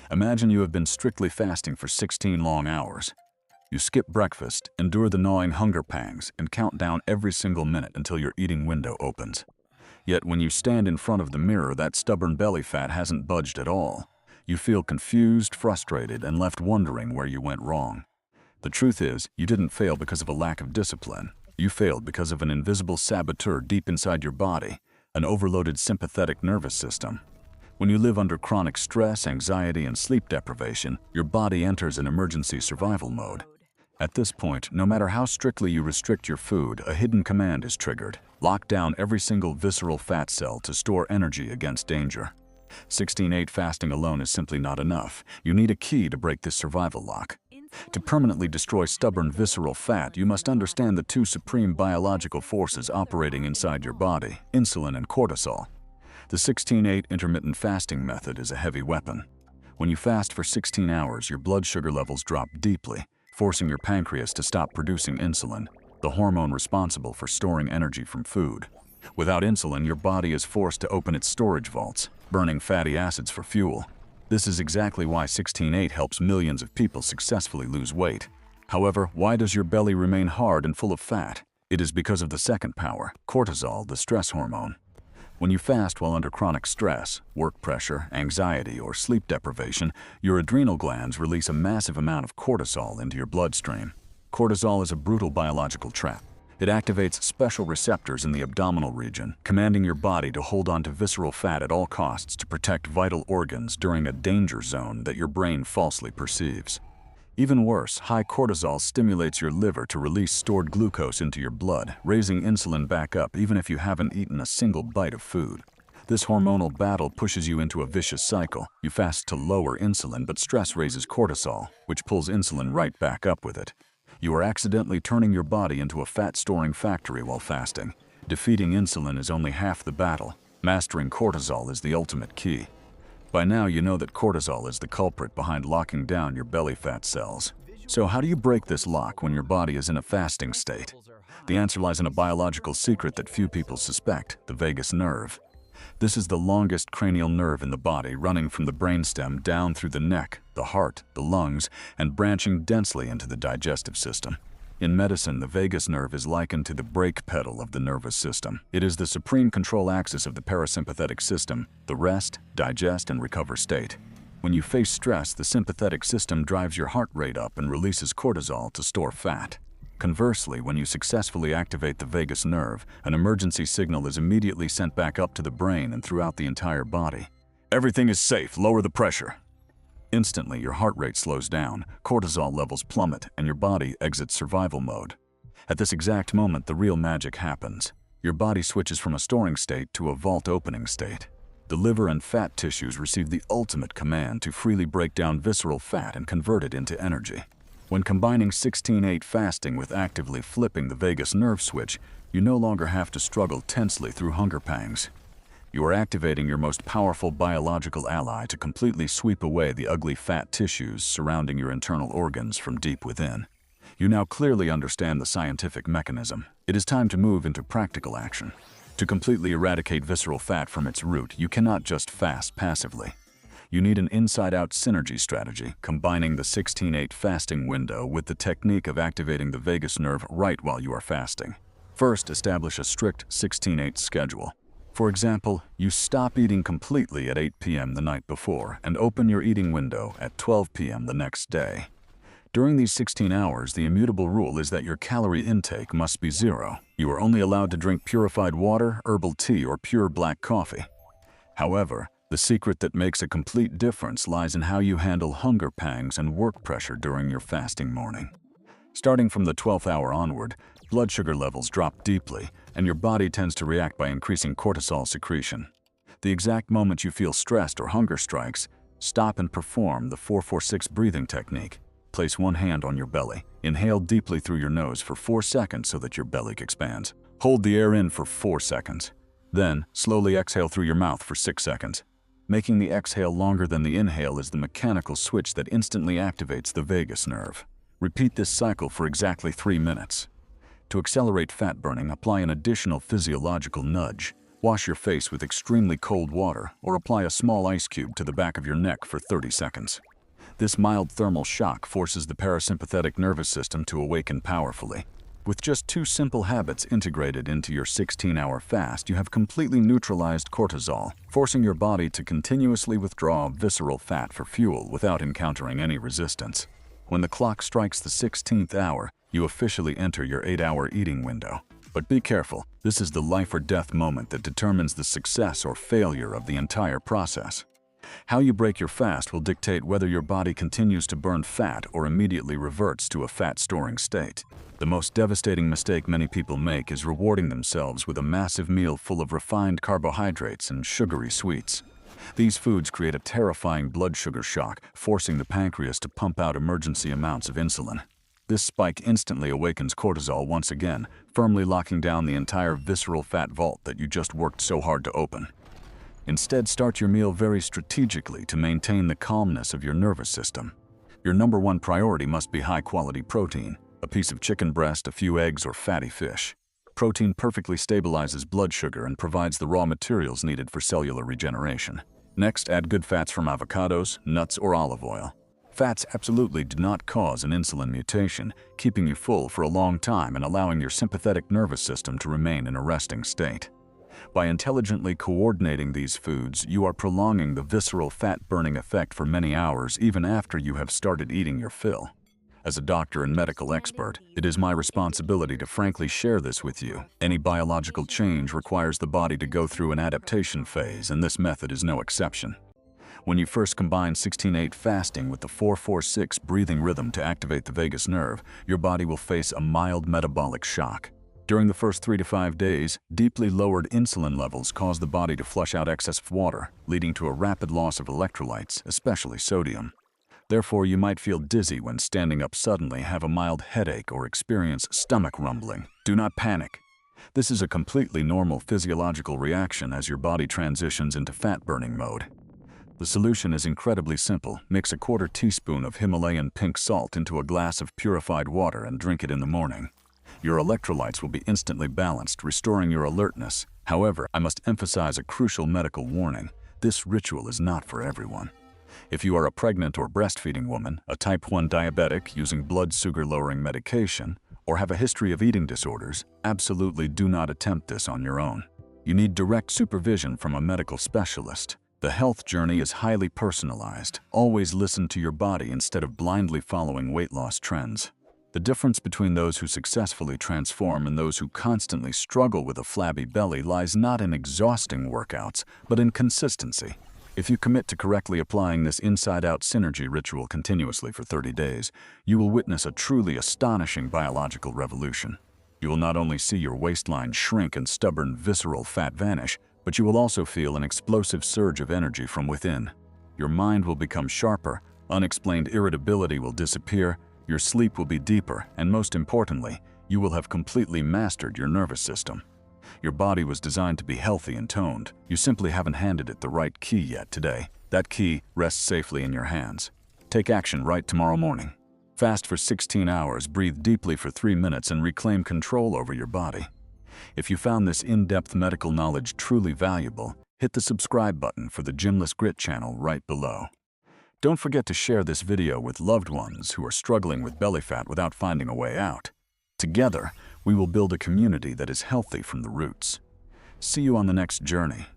Imagine you have been strictly fasting for 16 long hours. You skip breakfast, endure the gnawing hunger pangs, and count down every single minute until your eating window opens. Yet when you stand in front of the mirror, that stubborn belly fat hasn't budged at all. You feel confused, frustrated, and left wondering where you went wrong. The truth is, you didn't fail because of a lack of discipline. You failed because of an invisible saboteur deep inside your body, an overloaded sympathetic nervous system. When you live under chronic stress, anxiety, and sleep deprivation, your body enters an emergency survival mode. At this point, no matter how strictly you restrict your food, a hidden command is triggered. Lock down every single visceral fat cell to store energy against danger. 16/8 fasting alone is simply not enough. You need a key to break this survival lock. To permanently destroy stubborn visceral fat, you must understand the two supreme biological forces operating inside your body, insulin and cortisol. The 16/8 intermittent fasting method is a heavy weapon. When you fast for 16 hours, your blood sugar levels drop deeply, forcing your pancreas to stop producing insulin, the hormone responsible for storing energy from food. Without insulin, your body is forced to open its storage vaults, burning fatty acids for fuel. This is exactly why 16/8 helps millions of people successfully lose weight. However, why does your belly remain hard and full of fat? It is because of the second power, cortisol, the stress hormone. When you fast while under chronic stress, work pressure, anxiety, or sleep deprivation, your adrenal glands release a massive amount of cortisol into your bloodstream. Cortisol is a brutal biological trap. It activates special receptors in the abdominal region, commanding your body to hold on to visceral fat at all costs to protect vital organs during a danger zone that your brain falsely perceives. Even worse, high cortisol stimulates your liver to release stored glucose into your blood, raising insulin back up even if you haven't eaten a single bite of food. This hormonal battle pushes you into a vicious cycle. You fast to lower insulin, but stress raises cortisol, which pulls insulin right back up with it. You are accidentally turning your body into a fat-storing factory while fasting. Defeating insulin is only half the battle. Mastering cortisol is the ultimate key. By now, you know that cortisol is the culprit behind locking down your belly fat cells. So how do you break this lock when your body is in a fasting state? The answer lies in a biological secret that few people suspect, the vagus nerve. This is the longest cranial nerve in the body, running from the brainstem down through the neck, the heart, the lungs, and branching densely into the digestive system. In medicine, the vagus nerve is likened to the brake pedal of the nervous system. It is the supreme control axis of the parasympathetic system, the rest, digest, and recover state. When you face stress, the sympathetic system drives your heart rate up and releases cortisol to store fat. Conversely, when you successfully activate the vagus nerve, an emergency signal is immediately sent back up to the brain and throughout the entire body. Everything is safe, lower the pressure. Instantly, your heart rate slows down, cortisol levels plummet, and your body exits survival mode. At this exact moment, the real magic happens. Your body switches from a storing state to a vault opening state. The liver and fat tissues receive the ultimate command to freely break down visceral fat and convert it into energy. When combining 16/8 fasting with actively flipping the vagus nerve switch, you no longer have to struggle tensely through hunger pangs. You are activating your most powerful biological ally to completely sweep away the ugly fat tissues surrounding your internal organs from deep within. You now clearly understand the scientific mechanism. It is time to move into practical action. To completely eradicate visceral fat from its root, you cannot just fast passively. You need an inside-out synergy strategy, combining the 16/8 fasting window with the technique of activating the vagus nerve right while you are fasting. First, establish a strict 16/8 schedule. For example, you stop eating completely at 8 p.m. the night before and open your eating window at 12 p.m. the next day. During these 16 hours, the immutable rule is that your calorie intake must be 0. You are only allowed to drink purified water, herbal tea, or pure black coffee. However, the secret that makes a complete difference lies in how you handle hunger pangs and work pressure during your fasting morning. Starting from the 12th hour onward, blood sugar levels drop deeply, and your body tends to react by increasing cortisol secretion. The exact moment you feel stressed or hunger strikes, stop and perform the 4-4-6 breathing technique. Place one hand on your belly. Inhale deeply through your nose for 4 seconds so that your belly expands. Hold the air in for 4 seconds. Then, slowly exhale through your mouth for 6 seconds. Making the exhale longer than the inhale is the mechanical switch that instantly activates the vagus nerve. Repeat this cycle for exactly 3 minutes. To accelerate fat burning, apply an additional physiological nudge. Wash your face with extremely cold water or apply a small ice cube to the back of your neck for 30 seconds. This mild thermal shock forces the parasympathetic nervous system to awaken powerfully. With just 2 simple habits integrated into your 16-hour fast, you have completely neutralized cortisol, forcing your body to continuously withdraw visceral fat for fuel without encountering any resistance. When the clock strikes the 16th hour, you officially enter your 8-hour eating window. But be careful, this is the life or death moment that determines the success or failure of the entire process. How you break your fast will dictate whether your body continues to burn fat or immediately reverts to a fat-storing state. The most devastating mistake many people make is rewarding themselves with a massive meal full of refined carbohydrates and sugary sweets. These foods create a terrifying blood sugar shock, forcing the pancreas to pump out emergency amounts of insulin. This spike instantly awakens cortisol once again, firmly locking down the entire visceral fat vault that you just worked so hard to open. Instead, start your meal very strategically to maintain the calmness of your nervous system. Your number one priority must be high-quality protein, a piece of chicken breast, a few eggs, or fatty fish. Protein perfectly stabilizes blood sugar and provides the raw materials needed for cellular regeneration. Next, add good fats from avocados, nuts, or olive oil. Fats absolutely do not cause an insulin mutation, keeping you full for a long time and allowing your sympathetic nervous system to remain in a resting state. By intelligently coordinating these foods, you are prolonging the visceral fat-burning effect for many hours even after you have started eating your fill. As a doctor and medical expert, it is my responsibility to frankly share this with you. Any biological change requires the body to go through an adaptation phase, and this method is no exception. When you first combine 16-8 fasting with the 4-4-6 breathing rhythm to activate the vagus nerve, your body will face a mild metabolic shock. During the first 3 to 5 days, deeply lowered insulin levels cause the body to flush out excess water, leading to a rapid loss of electrolytes, especially sodium. Therefore, you might feel dizzy when standing up suddenly, have a mild headache, or experience stomach rumbling. Do not panic. This is a completely normal physiological reaction as your body transitions into fat-burning mode. The solution is incredibly simple. Mix a 1/4 teaspoon of Himalayan pink salt into a glass of purified water and drink it in the morning. Your electrolytes will be instantly balanced, restoring your alertness. However, I must emphasize a crucial medical warning. This ritual is not for everyone. If you are a pregnant or breastfeeding woman, a type 1 diabetic using blood sugar-lowering medication, or have a history of eating disorders, absolutely do not attempt this on your own. You need direct supervision from a medical specialist. The health journey is highly personalized. Always listen to your body instead of blindly following weight loss trends. The difference between those who successfully transform and those who constantly struggle with a flabby belly lies not in exhausting workouts, but in consistency. If you commit to correctly applying this inside-out synergy ritual continuously for 30 days, you will witness a truly astonishing biological revolution. You will not only see your waistline shrink and stubborn visceral fat vanish, but you will also feel an explosive surge of energy from within. Your mind will become sharper, unexplained irritability will disappear, your sleep will be deeper, and most importantly, you will have completely mastered your nervous system. Your body was designed to be healthy and toned. You simply haven't handed it the right key yet today. That key rests safely in your hands. Take action right tomorrow morning. Fast for 16 hours, breathe deeply for 3 minutes, and reclaim control over your body. If you found this in-depth medical knowledge truly valuable, hit the subscribe button for the Gymless Grit channel right below. Don't forget to share this video with loved ones who are struggling with belly fat without finding a way out. Together, we will build a community that is healthy from the roots. See you on the next journey.